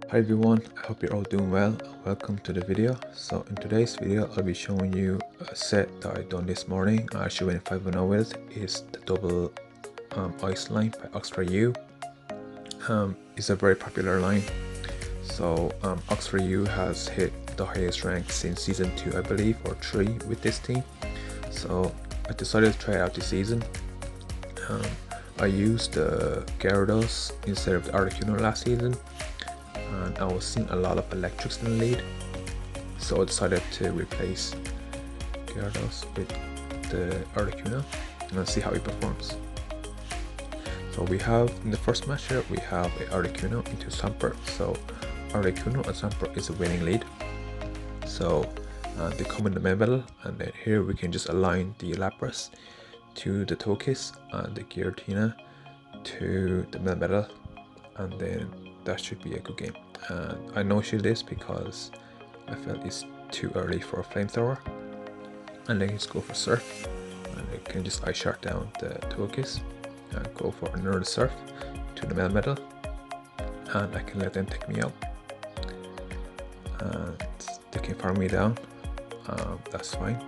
Hi everyone, I hope you're all doing well. Welcome to the video. So in today's video I'll be showing you a set that I done this morning. I actually went 5-0 with. It's the double ice line by OxfordU. It's a very popular line. So OxfordU has hit the highest rank since season 2 I believe, or 3 with this team. So I decided to try it out this season. I used the Gyarados instead of the Articuno last season, and I was seeing a lot of electrics in the lead, so I decided to replace Gyarados with the Articuno and see how it performs. So we have, in the first match here, we have a Articuno into Swampert. So Articuno and Swampert is a winning lead. So they come in the middle, and then here we can just align the Lapras to the Togekiss and the Giratina to the middle, and then that should be a good game. And I no-shield this because I felt it's too early for a flamethrower, and then just go for Surf, and I can just Ice Shard down the Togekiss and go for another Surf to the middle, and I can let them take me out, and they can farm me down. That's fine.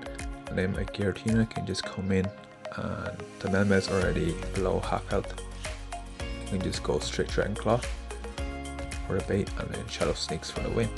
And then my Giratina can just come in, and the Melmetal is already below half health. You can just go straight Dragon Claw for the bait, and then Shadow Sneaks for the win.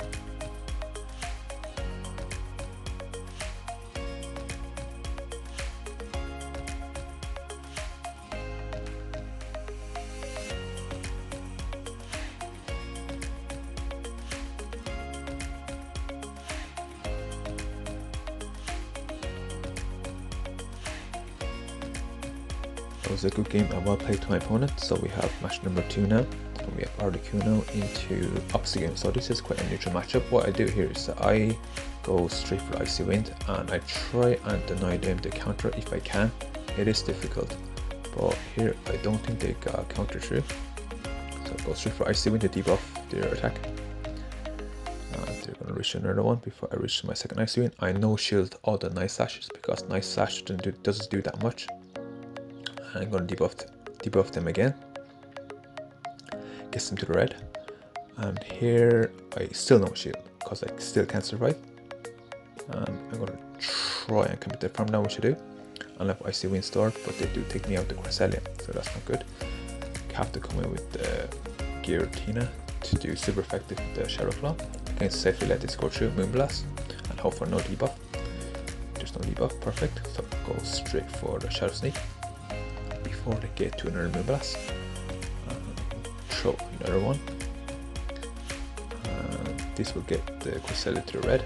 It was a good game and well played to my opponent. So we have match number 2 now, and we have Articuno into opposite game. So this is quite a neutral matchup. What I do here is that I go straight for Icy Wind, and I try and deny them the counter if I can. It is difficult, but here I don't think they got counter through. So I go straight for Icy Wind to debuff their attack. And they're gonna reach another one before I reach my second Icy Wind. I no shield all the Night Slashes because Night Slash doesn't do that much. I'm gonna debuff them again, gets them to the red, and here I still no shield because I still can't survive. And I'm gonna try and commit the farm down, which I do. I left Icy Wind stored, but they do take me out the Cresselia, so that's not good. I have to come in with the Giratina to do super effective with the Shadow Claw. I can safely let this go through Moonblast and hope for no debuff. There's no debuff, perfect. So go straight for the Shadow Sneak before they get to another Moonblast. Throw another one. This will get the Cresselia to the red.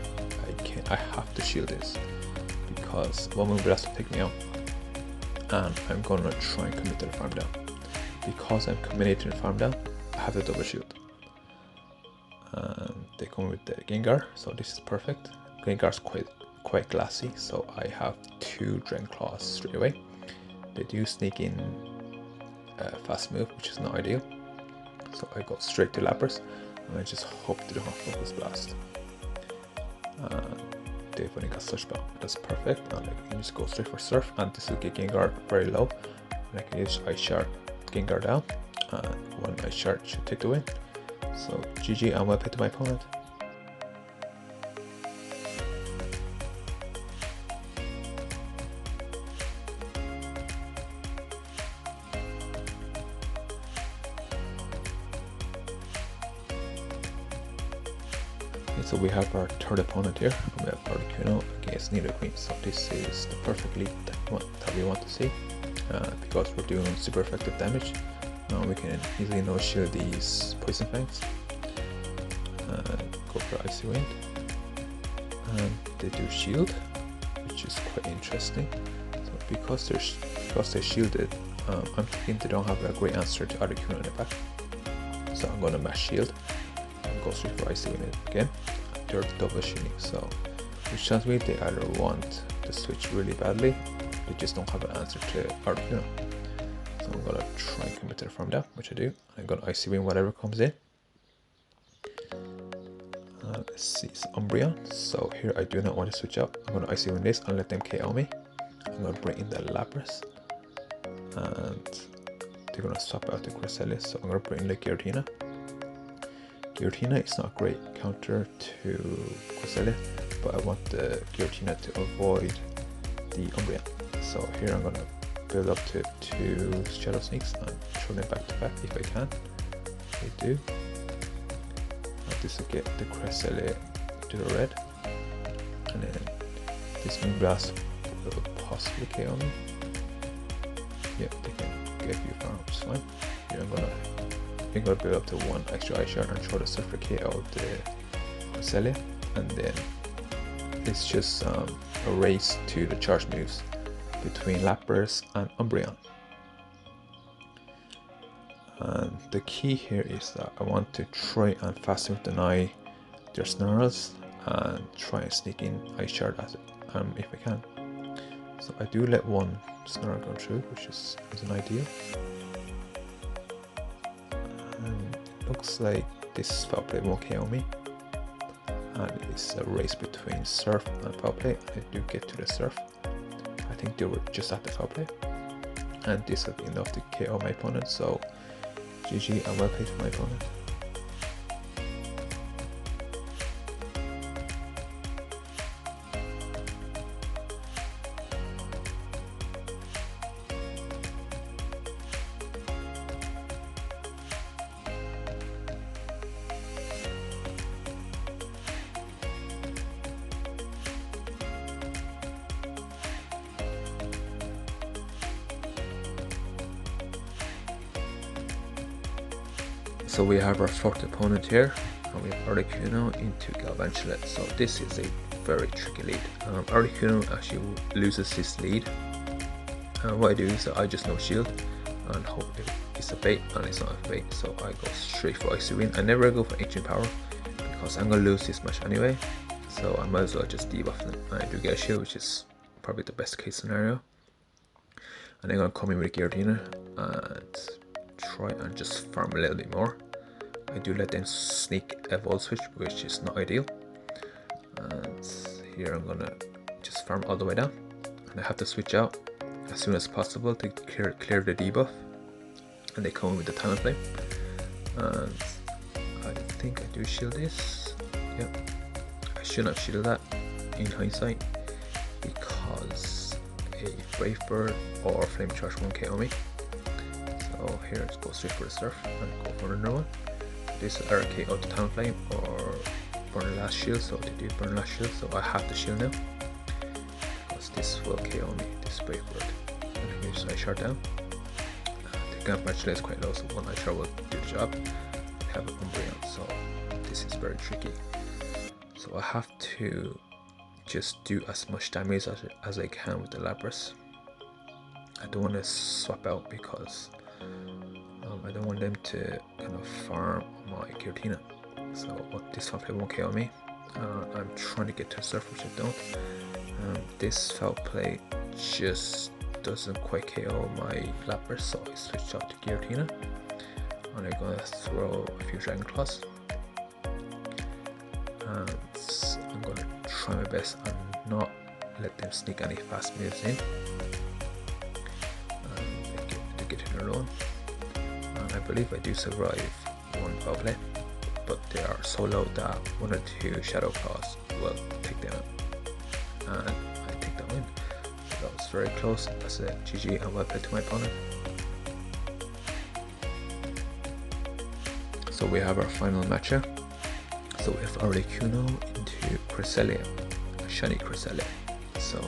I have to shield this because one Moonblast will take me out, and I'm gonna try and commit to the farm down. Because I'm committed to the farm down, I have the double shield. They come with the Gengar, so this is perfect. Gengar's quite glassy, so I have 2 Dragon Claws straight away. They do sneak in a fast move, which is not ideal. So I go straight to Lapras, and I just hope they don't have Focus Blast. They've only got Sludge Bomb, that's perfect. And I can just go straight for Surf, and this will get Gengar very low. And I can use Ice Shard Gengar down, and one Ice Shard should take the win. So GG, and well played to my opponent. So we have our third opponent here, and we have Articuno against Nidoqueen. So this is the perfect lead that we want to see, because we're doing super effective damage. Now we can easily no shield these Poison Fangs, go for Icy Wind, and they do shield, which is quite interesting. So because they're shielded, I'm thinking they don't have a great answer to Articuno in the back. So I'm gonna mash shield and go straight for Icy Wind again. They're double shielding, so which tells me they either want to switch really badly, they just don't have an answer to Articuno. So I'm gonna try and commit to the farm down, which I do. I'm gonna Icy Wind whatever comes in. Let's see, it's Umbreon. So here I do not want to switch up. I'm gonna Icy Wind this and let them KO me. I'm gonna bring in the Lapras, and they're gonna swap out the Cresselia, so I'm gonna bring in the Giratina. Giratina is not a great counter to Cresselia, but I want the Giratina to avoid the Umbreon. So here I'm gonna build up to 2 Shadow Sneaks and throw them back to back if I can. I do. And this will get the Cresselia to the red, and then this Moonblast will possibly KO me. Yep, they can get a few farms, fine. Here I'm gonna build up to 1 extra Ice Shard and throw the Surfer KO the Cresselia, and then it's just a race to the charge moves between Lapras and Umbreon. And the key here is that I want to try and fast move deny their Snarls and try and sneak in Ice Shard if I can. So I do let 1 Snarl go through, which isn't ideal. And looks like this Foul Play won't KO me. And it's a race between Surf and Foul Play. I do get to the Surf. I think they were just at the Foul Play. And this will be enough to KO my opponent, so GG and well played for my opponent. So we have our 4th opponent here, and we have Articuno into Galvantula. So this is a very tricky lead. Articuno actually loses his lead. What I do is I just no shield and hope it's a bait, and it's not a bait, so I go straight for Icy Wind. I never go for Ancient Power because I'm gonna lose this match anyway, so I might as well just debuff them. And I do get a shield, which is probably the best case scenario. And I'm gonna come in with Giratina and try and just farm a little bit more. I do let them sneak a Volt Switch, which is not ideal. And here I'm gonna just farm all the way down, and I have to switch out as soon as possible to clear the debuff. And they come in with the Talon Flame, and I think I do shield this. Yep, I should not shield that in hindsight because a Brave Bird or Flame Charge won't KO me. So here, let's go straight for the Surf and go for another one. This is RK out the Talon Flame or burn the last shield, so they do burn last shield, so I have to shield now because this will KO me, this Brave Bird. And here's Ice Shard down. The Gamp actually is quite low, so 1 Ice Shard will do the job. I have an Umbreon, so this is very tricky. So I have to just do as much damage as I can with the Lapras. I don't want to swap out because I don't want them to kind of farm my Giratina. So this Foul Play won't KO me. I'm trying to get to a Surf, which I don't. This Foul Play just doesn't quite KO my Lapras, so I switched out to Giratina. And I'm gonna throw a few Dragon Claws. And I'm gonna try my best and not let them sneak any fast moves in. To get in a run. And I believe I do survive 1 Foul Play, but they are so low that 1 or 2 Shadow Claws will take them out. And I take that win. So that was very close. That's it. GG and well played to my opponent. So we have our final matchup. So we have Articuno into Cresselia, Shiny Cresselia. So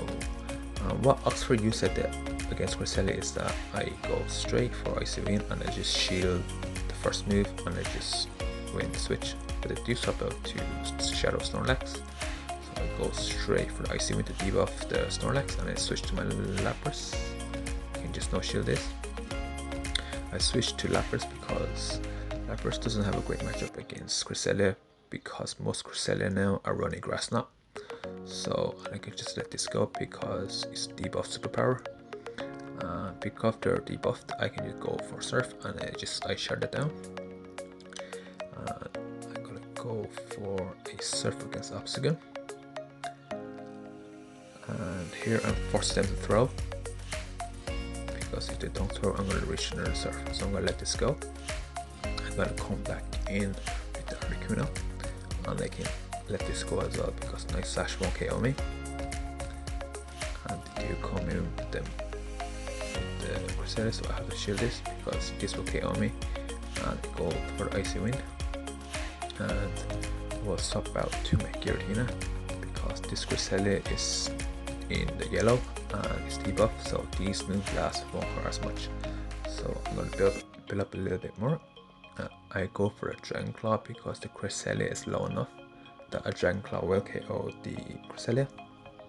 what OxfordU's said that against Cresselia is that I go straight for Icy Wind and I just shield the first move and I just win the switch. But I do swap out to Shadow Snorlax. So I go straight for the Icy Wind to debuff the Snorlax and I switch to my Lapras. I can just no shield this. I switched to Lapras because Lapras doesn't have a great matchup against Cresselia because most Cresselia now are running Grass Knot. So I can just let this go because it's debuff superpower. Because they're debuffed, I can just go for Surf and I just Ice Shard it down. I'm gonna go for a Surf against Obstagoon. And here I'm forcing them to throw. Because if they don't throw, I'm gonna reach another Surf. So I'm gonna let this go. I'm gonna come back in with the Articuno, and I can let this go as well because Night Slash won't KO me. And they do come in with them with the Cresselia, so I have to shield this because this will KO me, and go for the Icy Wind, and we'll swap out to my Giratina because this Cresselia is in the yellow and it's debuff, so these moves last won't hurt as much. So I'm going to build up a little bit more. I go for a Dragon Claw because the Cresselia is low enough that a Dragon Claw will KO the Cresselia.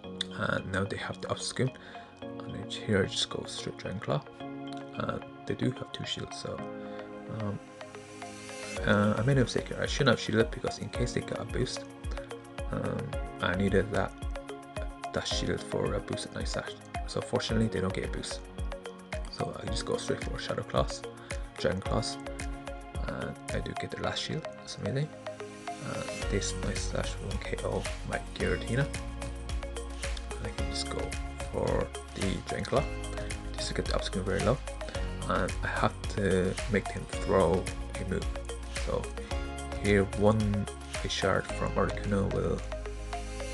And now they have the Obstacle, and here I just go straight Dragon Claw. And they do have 2 shields, so I made a mistake here. I shouldn't have shielded because in case they got a boost, I needed that shield for a boost at Night Slash. So fortunately they don't get a boost, so I just go straight for Shadow Claws, Dragon Claws, and I do get the last shield. That's amazing. This Night Slash won't KO my Giratina, and I can just go for the Dragon Claw just to get the obstacle very low, and I have to make him throw a move. So here one shard from Articuno will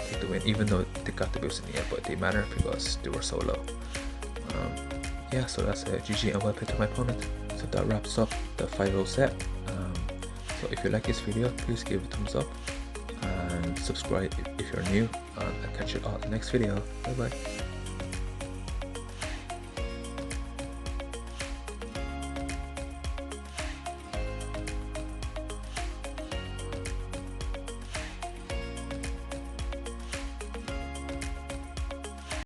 take the win, even though they got the boost in the air, but it didn't matter because they were so low. Yeah, so that's a GG and well played to my opponent. So that wraps up the 5-0 set. So if you like this video, please give it a thumbs up and subscribe if you're new, and I'll catch you all in the next video. Bye bye.